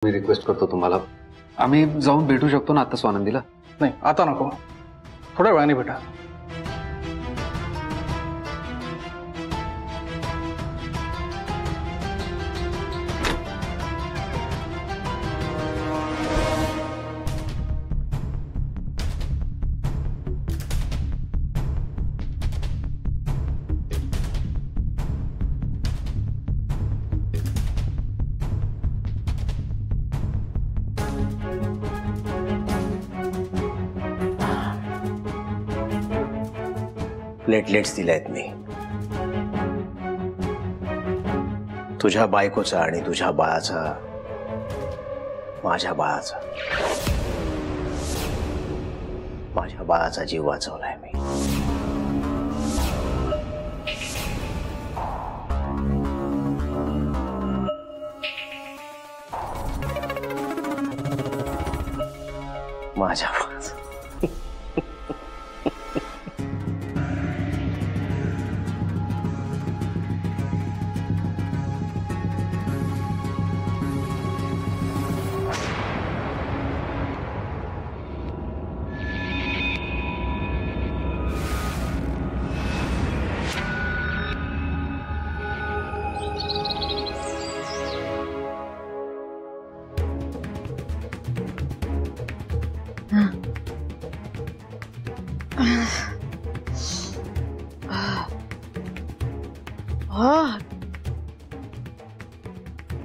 मी request करतो तुम्हाला, आम्ही जाऊन भेटू शकतो ना आता स्वानंदीला? नाही आता नको, थोड्या वेळाने भेटा. प्लेटलेट्स दिलेत मी तुझ्या बायकोचा आणि तुझ्या बाळाचा, माझ्या बाळाचा जीव वाचवलाय मी. माझ्या बाळाचा.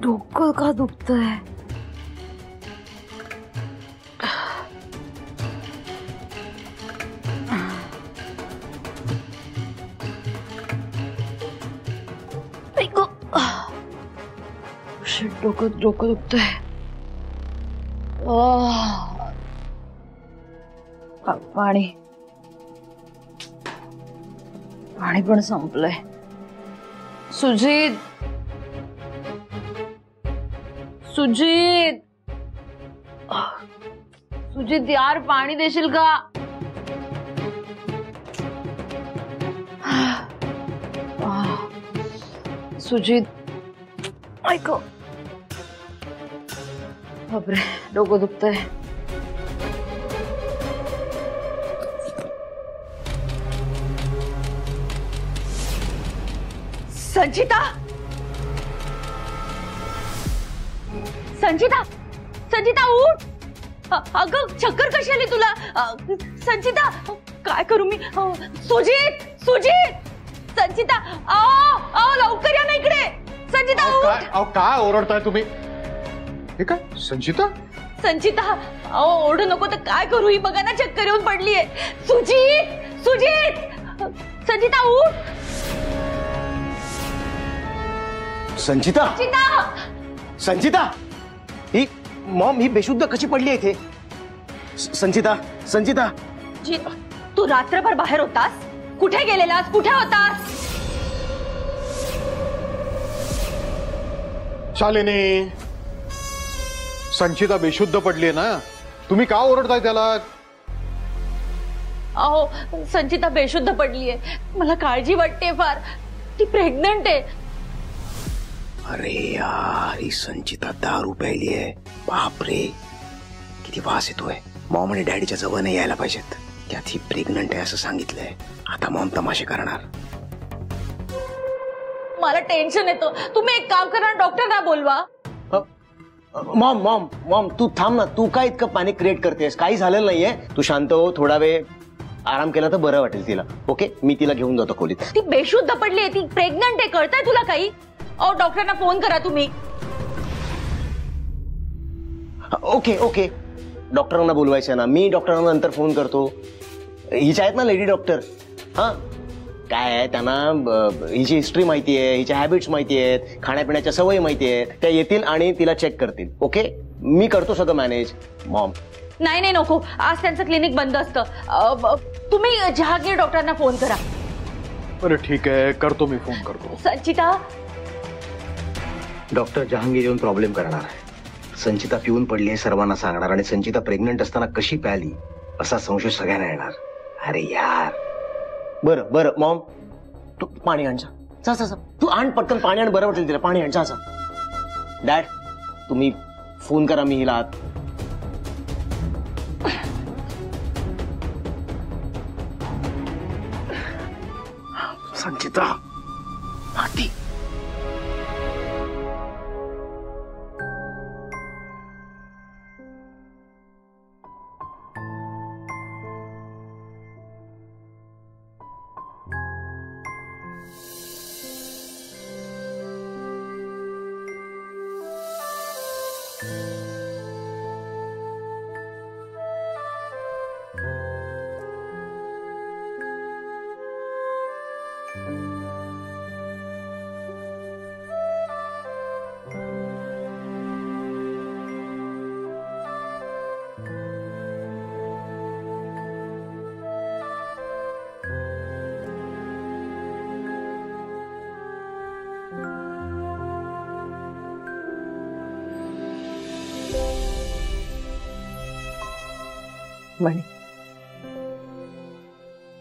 डोकं का दुखतंय? डोकं दुखतंय. पाणी पण संपलंय. सुजीत यार पाणी देशील का? सुजीत ऐक, बापरे डोकं दुखतंय. संचिता उठ. अगं चक्कर कशी आली तुला? संचिता काय करू मी? सुजीत संचिता लवकर या ना इकडे. संचिता उठ. काय ओरडताय तुम्ही? हे काय संचिता ओरडू नको तर काय करू? ही बघा ना चक्कर येऊन पडलीये. सुजीत संचिता उठ. संचिता ही मॉम ही बेशुद्ध कशी पडली आहे इथे? संचिता तू रात्रभर बाहेर होतास? कुठे गेलेलास? कुठे होतास? शालिनी, संचिता बेशुद्ध पडली ना, तुम्ही का ओरडताय त्याला? अहो संचिता बेशुद्ध पडलीये, मला काळजी वाटते फार. ती प्रेग्नंट आहे. अरे यार ही संचिता दारू प्यायली आहे. बापरे किती वास येतोय. मॉम आणि डॅडीच्या जवळ नाही यायला पाहिजेत. त्यात ही प्रेग्नंट आहे असं सांगितलंय. आता मॉम तमाशे करणार. मला टेन्शन येतो. तुम्ही एक काम करा, डॉक्टरना बोलवा. मॉम तू थांब ना. तू काय इतकं पॅनिक क्रिएट करतेस? काही झालेलं नाहीये. तू शांत हो. थोडा वेळ आराम केला तर बरं वाटेल तिला. ओके मी तिला घेऊन जातो खोलीत. ती बेशुद्ध पडली, ती प्रेग्नंट आहे. कळतंय तुला काही? डॉक्टरना फोन करा तुम्ही. ओके डॉक्टरांना बोलवायचं ना. मी डॉक्टरांना नंतर फोन करतो. हिच्या आहेत ना लेडी डॉक्टर. हा काय आहे त्यांना हिची हिस्ट्री माहिती आहे, हिच्या हॅबिट्स माहिती आहेत, खाण्यापिण्याच्या सवयी माहिती आहेत. त्या येतील आणि तिला चेक करतील. ओके मी करतो सगळं मॅनेज. मॉम नाही नको, आज त्यांचं क्लिनिक बंद असतं. तुम्ही जहांगीर डॉक्टरांना फोन करा. बरं ठीक आहे, करतो मी फोन करतो. संचिता डॉक्टर जहांगीर येऊन प्रॉब्लेम करणार. संचिता पिऊन पडली आहे सर्वांना सांगणार आणि संचिता प्रेग्नंट असताना कशी प्याली असा संशय सगळ्यांना येणार. अरे यार. बरं मॉम तू पाणी आण. तू आण पटकन पाणी आण. बरं वाटेल तिला. पाणी आण. डॅड तुम्ही फोन करा मी हिला आत. संचिता माती. म्हणे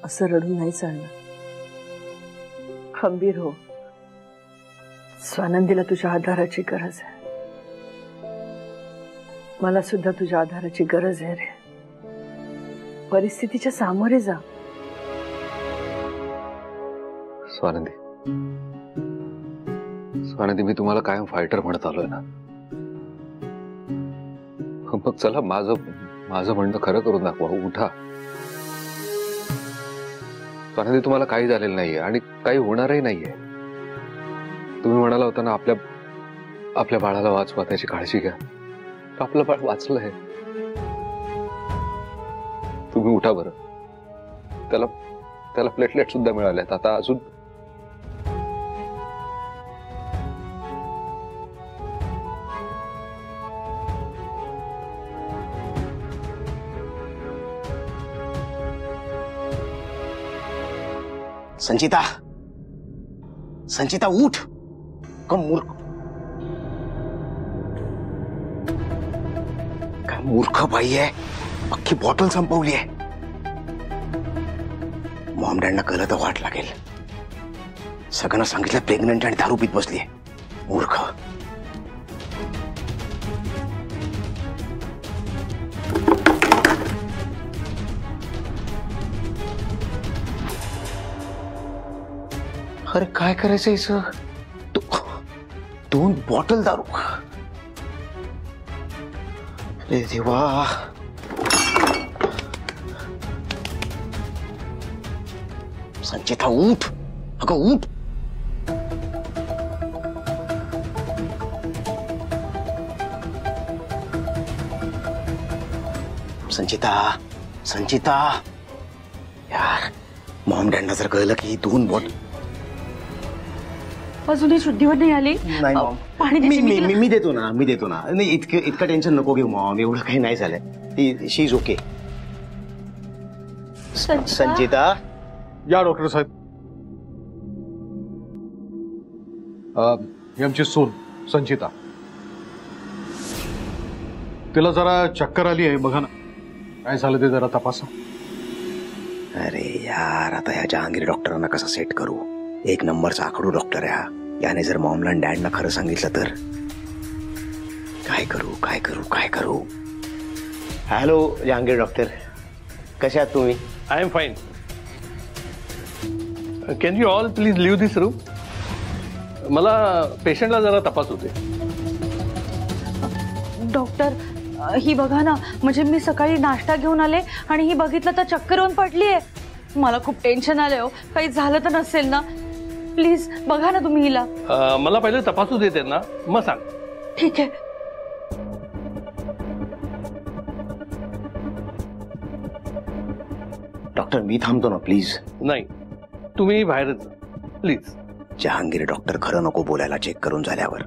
असं रडून नाही चालणार. खंबीर हो. स्वानंदीला तुझ्या आधाराची गरज आहे. मला सुद्धा तुझ्या आधाराची गरज आहे रे. परिस्थितीच्या सामोरे जा. स्वानंदी, स्वानंदी, मी तुम्हाला कायम फायटर म्हणत आलोय ना. मग चला माझं म्हणणं खरं करून दाखवा. उठा. स्वानंदी, तुम्हाला काही झालेलं नाहीये आणि काही होणारही नाहीये. तुम्ही म्हणाला होता ना आपल्या बाळाला वाचवा, त्याची काळजी घ्या. आपलं बाळ वाचलंय. तुम्ही उठा बरं. त्याला प्लेटलेट सुद्धा मिळाल्यात. आता अजून संचिता, संचिता उठ. का मूर्ख, काय मूर्ख बाई आहे. अख्खी बॉटल संपवली आहे. मॉम डॅडना कळलं तर वाट लागेल. सगळ्यांना सांगितलं प्रेग्नंट आणि दारू पीत बसली आहे. मूर्ख. अरे काय करायचं हिचं. 2 बॉटल दारू. अरे देवा. संचिता उठ. अगं उठ. संचिता, संचिता. यार, मॉम डॅडना जर कळलं की 2 बॉटल. अजूनही शुद्धीवर नाही आली. नाही मॉम. पाणी मी देतो ना. नाही इतकं टेन्शन नको घेऊ मॉम. एवढं काही नाही झालंय. शी इज ओके. संचिता. या डॉक्टर साहेब. ही आमची सून संचिता. तिला जरा चक्कर आली आहे. बघा ना काय झालं ते जरा तपासा. अरे यार, आता या जहांगीर डॉक्टरांना कसं सेट करू. 1 नंबरचा आखडू डॉक्टर आहे. याने जर मॉमला आणि डॅडना खरं सांगितलं तर काय करू. हॅलो जहांगीर डॉक्टर, कसे आहात तुम्ही? I am fine. Can you all please leave this room? मला पेशंटला जरा तपास होते. डॉक्टर, ही बघा ना. म्हणजे मी सकाळी नाश्ता घेऊन आले आणि ही बघितलं तर चक्कर येऊन पडलीये. मला खूप टेन्शन आलंय हो. काही झालं तर नसेल ना. प्लीज बघा ना तुम्ही हिला. मला पहिले तपासू दे त्यांना, मग सांग. ठीक आहे. डॉक्टर मी थांबतो ना प्लीज. नाही, तुम्ही बाहेरच जा प्लीज. जहांगीर डॉक्टर खरं नको बोलायला चेक करून झाल्यावर.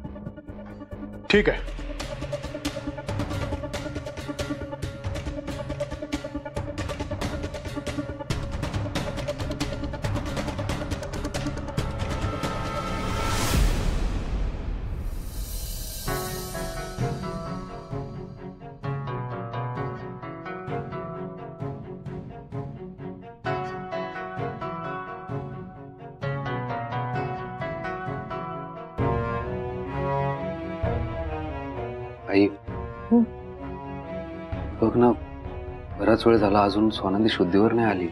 ठीक आहे. बघ ना, बराच वेळ झाला अजून स्वानंदी शुद्धीवर नाही आली.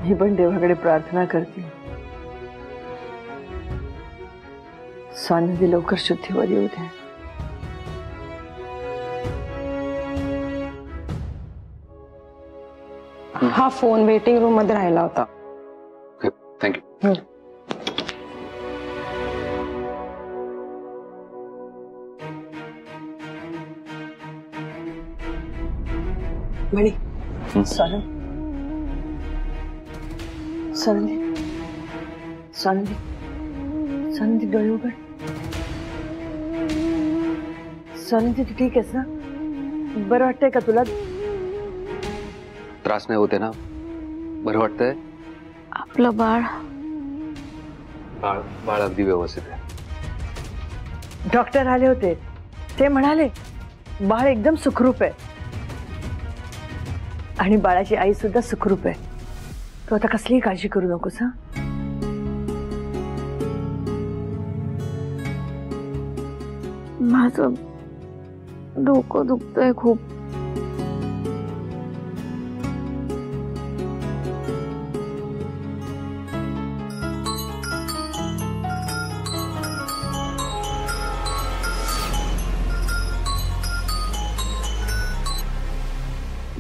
मी पण देवाकडे प्रार्थना करते स्वानंदी लवकर शुद्धीवर येऊ दे. हा फोन वेटिंग रूम मध्ये राहिला होता. थँक्यू. म्हणे स्वानंदी स्वानंदी स्वानंदी स्वानंदी डोळे उघड. स्वानंदी तू ठीक आहेस ना? बरं वाटतंय का तुला? त्रास नाही होते ना? बरं वाटतंय? आपलं बाळ बाळ बाळ अगदी व्यवस्थित आहे. डॉक्टर आले होते, ते म्हणाले बाळ एकदम सुखरूप आहे आणि बाळाची आई सुद्धा सुखरूप आहे. तू आता कसलीही काळजी करू नकोस. हा, माझं डोकं दुखतंय खूप.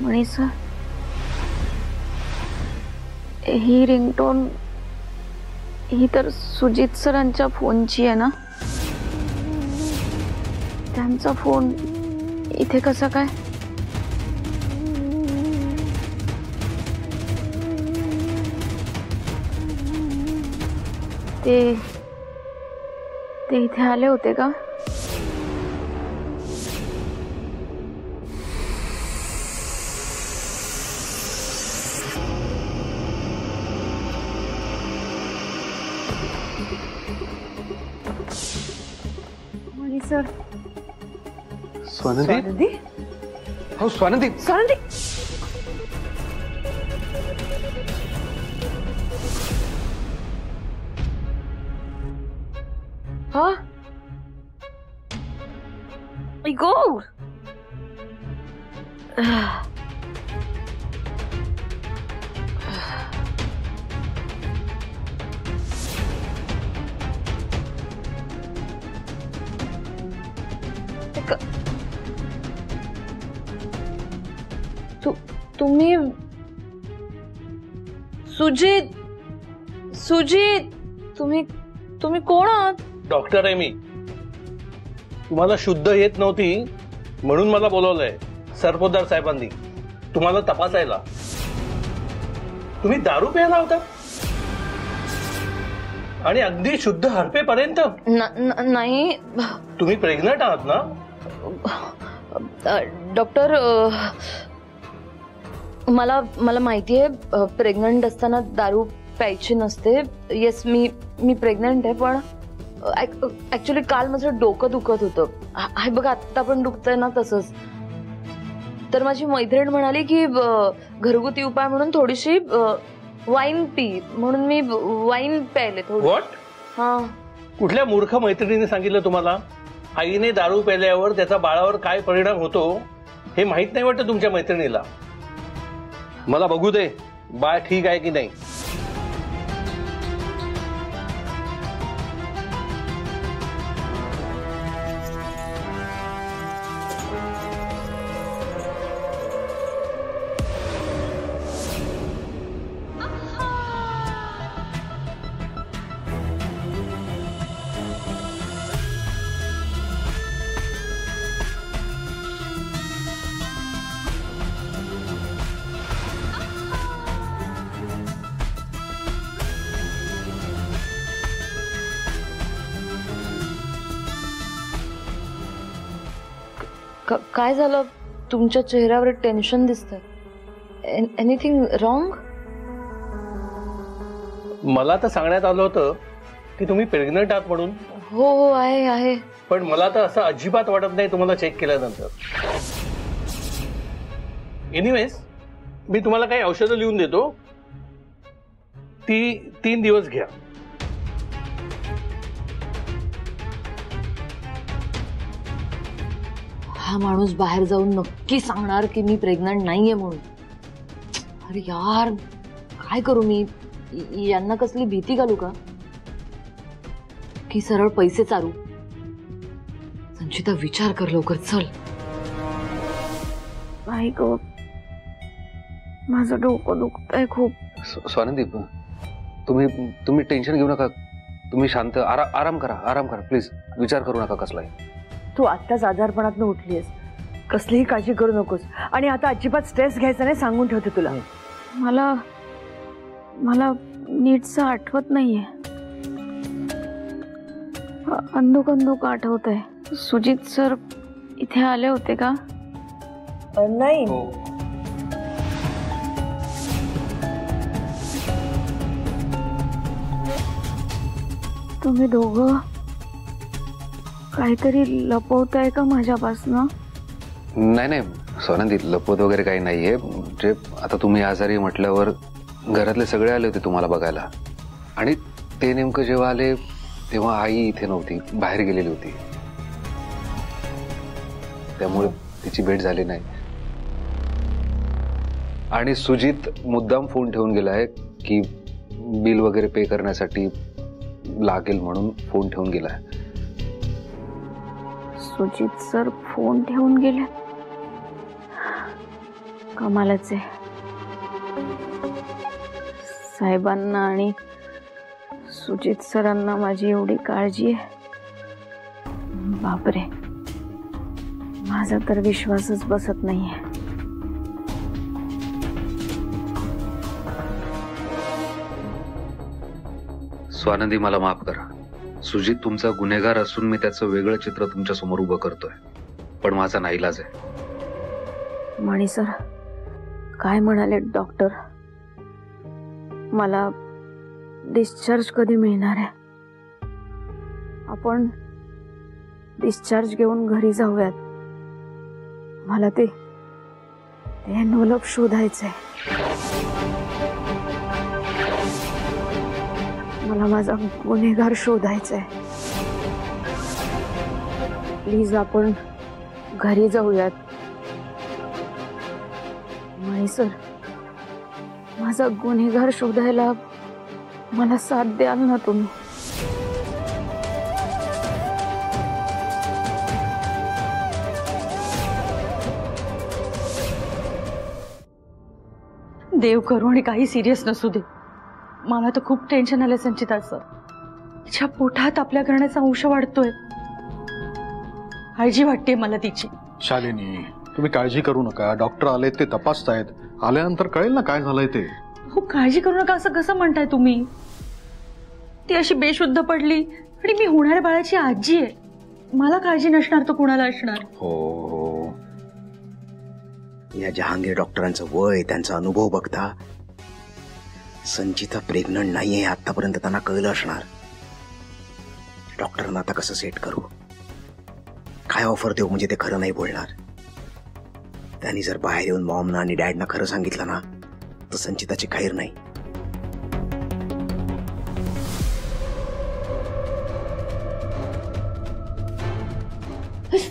मणी सर, ही रिंगटोन ही तर सुजित सरांच्या फोनची आहे ना? त्यांचा फोन इथे कसा काय? ते इथे आले होते का? सर, स्वानंदी? स्वानंदी हो स्वानंदी. स्वानंदी हाँ? गो. तुम्ही सुजित सुजित तुम्ही कोण आहात? डॉक्टर आहे मी. तुम्हाला शुद्ध येत नव्हती म्हणून मला बोलवलंय सरपोतदार साहेबांनी तुम्हाला तपासायला. तुम्ही दारू प्यायला होता आणि अगदी शुद्ध हरपेपर्यंत. नाही. तुम्ही प्रेग्नंट आहात ना? डॉक्टर, मला माहिती आहे प्रेग्नंट असताना दारू प्यायची नसते. येस, मी प्रेग्नंट आहे, पण ऍक्च्युली काल माझं डोकं दुखत होतं. आहे बघा, आत्ता पण दुखतंय ना तसंच. तर माझी मैत्रीण म्हणाली की घरगुती उपाय म्हणून थोडीशी वाईन पी, म्हणून मी वाईन प्यायले थोडी. व्हॉट? हा. कुठल्या मूर्ख मैत्रिणीने सांगितलं तुम्हाला? आईने दारू प्यायल्यावर त्याचा बाळावर काय परिणाम होतो हे माहित नाही वाटतं तुमच्या मैत्रिणीला. मला बघू दे बाळ ठीक आहे की नाही. काय झालं? तुमच्या चेहऱ्यावर टेन्शन दिसतंय. Anything wrong? मला तर सांगण्यात आलं होतं की तुम्ही प्रेग्नंट आहात म्हणून. हो, आहे. पण मला तर असं अजिबात वाटत नाही तुम्हाला चेक केल्यानंतर. एनिवेज, मी तुम्हाला काही औषधं लिहून देतो, ती 3 दिवस घ्या. हा माणूस बाहेर जाऊन नक्की सांगणार की मी प्रेग्नंट नाहीये म्हणून. अरे यार, काय करू मी? यांना कसली भीती घालू का की सरळ पैसे चालू? संचिता, विचार कर लवकर, चल. नाही ग, माझं डोकं दुखतंय खूप. स्वानंदी, तुम्ही टेन्शन घेऊ नका. तुम्ही शांत आराम करा प्लीज. विचार करू नका कसलाही. तू आत्ताच आजारपणातून उठलीयस, कसलीही काळजी करू नकोस. आणि आता अजिबात स्ट्रेस घ्यायचा नाही, सांगून ठेवते तुला. मला नीटचं आठवत नाहीये. अंधुक आठवत आहे. सुजित सर इथे आले होते का? नाही. तुम्ही दोघं काहीतरी लपवताय का माझ्यापासनं? नाही स्वानंदी, लपवत वगैरे काही नाहीये. म्हणजे आता तुम्ही आजारी म्हटल्यावर घरातले सगळे आले होते तुम्हाला बघायला. आणि ते नेमकं जेव्हा आले तेव्हा आई इथे नव्हती, बाहेर गेलेली होती. त्यामुळे तिची भेट झाली नाही. आणि सुजित मुद्दाम फोन ठेवून गेलाय की बिल वगैरे पे करण्यासाठी लागेल म्हणून फोन ठेवून गेलाय. सुजित सर फोन ठेवून गेले? कमालच आहे. साहेबांना आणि सुजित सरांना माझी एवढी काळजी आहे. बापरे, माझा तर विश्वासच बसत नाहीये. स्वानंदी, मला माफ करा. सुजित तुमचा गुन्हेगार असून मी त्याचं वेगळं चित्र तुमच्या समोर उभं करतोय, पण माझा नाईलाज आहे. मणी सर काय म्हणाले डॉक्टर? मला डिस्चार्ज कधी मिळणार आहे? आपण डिस्चार्ज घेऊन घरी जाऊयात. मला ते एनव्हलप शोधायचंय. मला माझा गुन्हेगार शोधायचाय. प्लीज आपण घरी जाऊयात. मणी सर, माझा गुन्हेगार शोधायला मला साथ द्याल ना तुम्ही? देव करू आणि काही सिरियस नसू दे. मला तर खूप टेन्शन आलंय संचिताचं. तिच्या पोटात आपल्या करण्याचा अंश वाढतोय. काळजी वाटते मला तिची. शालिनी, तुम्ही काळजी करू नका. डॉक्टर आले, ते तपासतायत. आल्यानंतर कळेल ना काय झालंय ते. हो, काळजी करू नका असं कसं म्हणताय तुम्ही? ती अशी बेशुद्ध पडली आणि मी होणाऱ्या बाळाची आजी आहे. मला काळजी नसणार तर कुणाला असणार? हो, या जहांगीर डॉक्टरांचं वय, त्यांचा अनुभव बघता संचिता प्रेग्नंट नाहीये आतापर्यंत त्यांना कळलं असणार. डॉक्टरांना आता कसं सेट करू, काय ऑफर देऊ म्हणजे ते खरं नाही बोलणार. त्यांनी जर बाहेर येऊन मॉमना आणि डॅडना खरं सांगितलं ना तर संचिताची खैर नाही.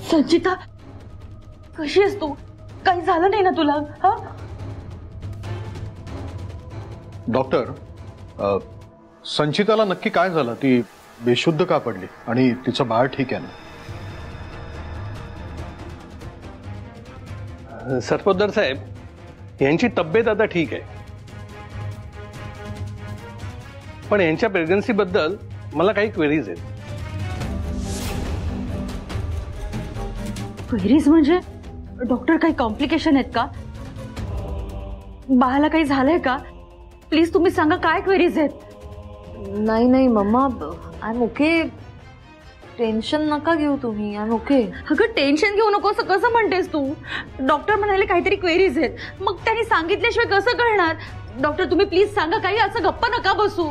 संचिता, कशी आहेस तू? काही झालं नाही ना तुला? हा डॉक्टर, संचिताला नक्की काय झालं? ती बेशुद्ध का पडली? आणि तिचं बाळ ठीक आहे ना? सरपोतदार साहेब, यांची तब्येत आता ठीक आहे, पण यांच्या प्रेग्नन्सी बद्दल मला काही क्वेरीज आहेत. क्वेरीज म्हणजे? डॉक्टर, काही कॉम्प्लिकेशन आहेत का? बाळाला काही झालंय का? प्लीज तुम्ही सांगा, काय क्वेरीज आहेत? नाही मम्मा, आय एम ओके. टेन्शन नका घेऊ तुम्ही, आय एम ओके. अगं, टेन्शन घेऊ नको असं कसं म्हणतेस तू? डॉक्टर म्हणाले काहीतरी क्वेरीज आहेत, मग त्यांनी सांगितल्याशिवाय कसं कळणार? डॉक्टर, तुम्ही प्लीज सांगा काही, असं गप्पा नका बसू.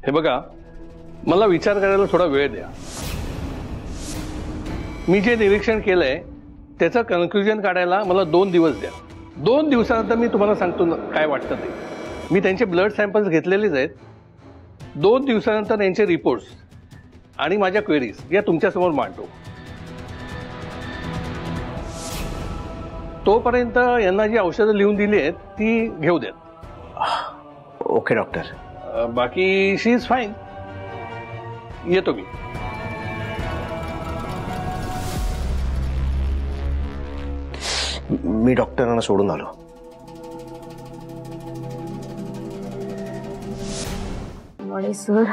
हे बघा, मला विचार करायला थोडा वेळ द्या. मी जे निरीक्षण केलंय त्याचं कन्क्लुजन काढायला मला 2 दिवस द्या. 2 दिवसानंतर मी तुम्हाला सांगतो काय वाटतं ते. मी त्यांचे ब्लड सॅम्पल्स घेतलेलेच आहेत. 2 दिवसानंतर यांचे रिपोर्ट्स आणि माझ्या क्वेरीज या तुमच्यासमोर मांडतो. तोपर्यंत यांना जी औषधं लिहून दिली आहेत ती घेऊ देत. Okay doctor. बाकी शी इज फाईन. येतो मी. मी डॉक्टरांना सोडून आलो. मणी सर,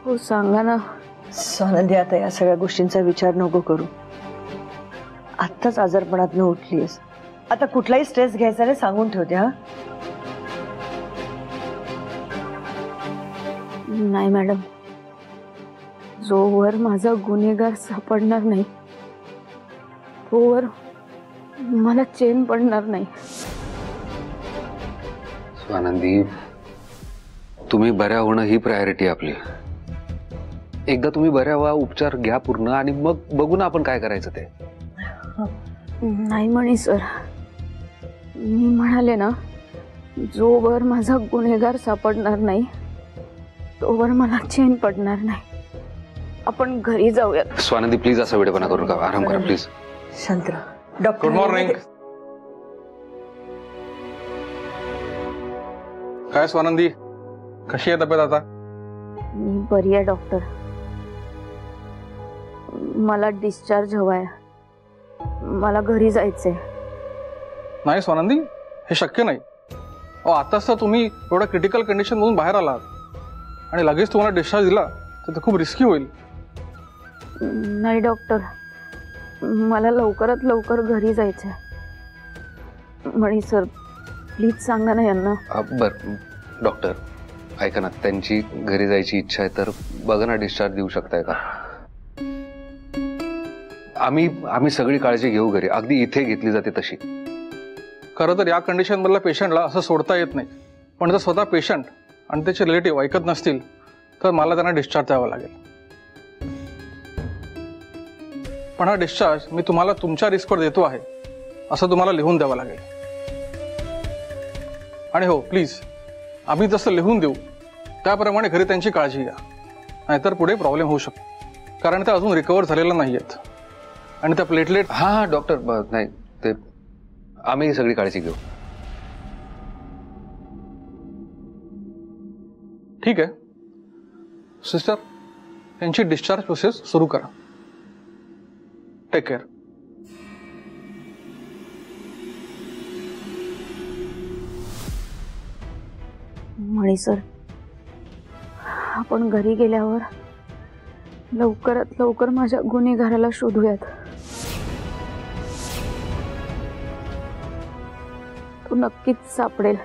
हो सांगा ना. स्वानंदी, आता या सगळ्या गोष्टींचा विचार नको करू. आत्ताच आजारपणातनं उठलीस, आता कुठलाही स्ट्रेस घ्यायचा नाही सांगून ठेवते. हा नाही मॅडम, जोवर माझा गुन्हेगार सापडणार नाही तोवर मला चैन पडणार नाही. स्वानंदी, तुम्ही बऱ्या होणं ही प्रायोरिटी आपली. एकदा तुम्ही बऱ्या व्हा, उपचार घ्या पूर्ण, आणि मग बघू ना आपण काय करायचं ते. नाही म्हणे सर, मी म्हणाले ना, जोवर माझा गुन्हेगार सापडणार नाही तोवर मला चैन पडणार नाही. आपण घरी जाऊयात. स्वानंदी प्लीज असा वेळेपणा करू नका, आराम करा प्लीज. शांत डॉक्टर. Good morning. काय स्वानंदी, कशी आहे तब्येत आता? मी बरी आहे डॉक्टर. मला डिस्चार्ज हवाय, मला घरी जायचंय. नाही स्वानंदी, हे शक्य नाही. आताच तर तुम्ही एवढ्या क्रिटिकल कंडिशन मधून बाहेर आलात आणि लगेच तुम्हाला डिस्चार्ज दिला तर ते खूप रिस्की होईल. नाही डॉक्टर, मला लवकरात लवकर घरी जायचंय. मणी सर, प्लीज सांगा ना यांना. बरं डॉक्टर, ऐका ना, त्यांची घरी जायची इच्छा आहे तर बघा ना, डिस्चार्ज देऊ शकताय का? आम्ही सगळी काळजी घेऊ घरी, अगदी इथे घेतली जाते तशी. खरं तर या कंडिशन मधल्या पेशंटला असं सोडता येत नाही, पण जर स्वतः पेशंट आणि त्याचे रिलेटिव्ह ऐकत नसतील तर मला त्यांना डिस्चार्ज द्यावा लागेल. पण हा डिस्चार्ज मी तुम्हाला तुमच्या रिस्कवर देतो आहे असं तुम्हाला लिहून द्यावं लागेल. आणि हो प्लीज, आम्ही जसं लिहून देऊ त्याप्रमाणे घरी त्यांची काळजी घ्या, नाहीतर पुढे प्रॉब्लेम होऊ शकतो. कारण ते अजून रिकवर झालेलं नाही आहेत आणि त्या प्लेटलेट. हा डॉक्टर, नाही ते आम्ही सगळी काळजी घेऊ. ठीक आहे सिस्टर, त्यांची डिस्चार्ज प्रोसेस सुरू करा. Take care. मणी सर, आपण घरी गेल्यावर लवकरात लवकर माझ्या गुन्हेगाराला शोधूयात. तो नक्कीच सापडेल.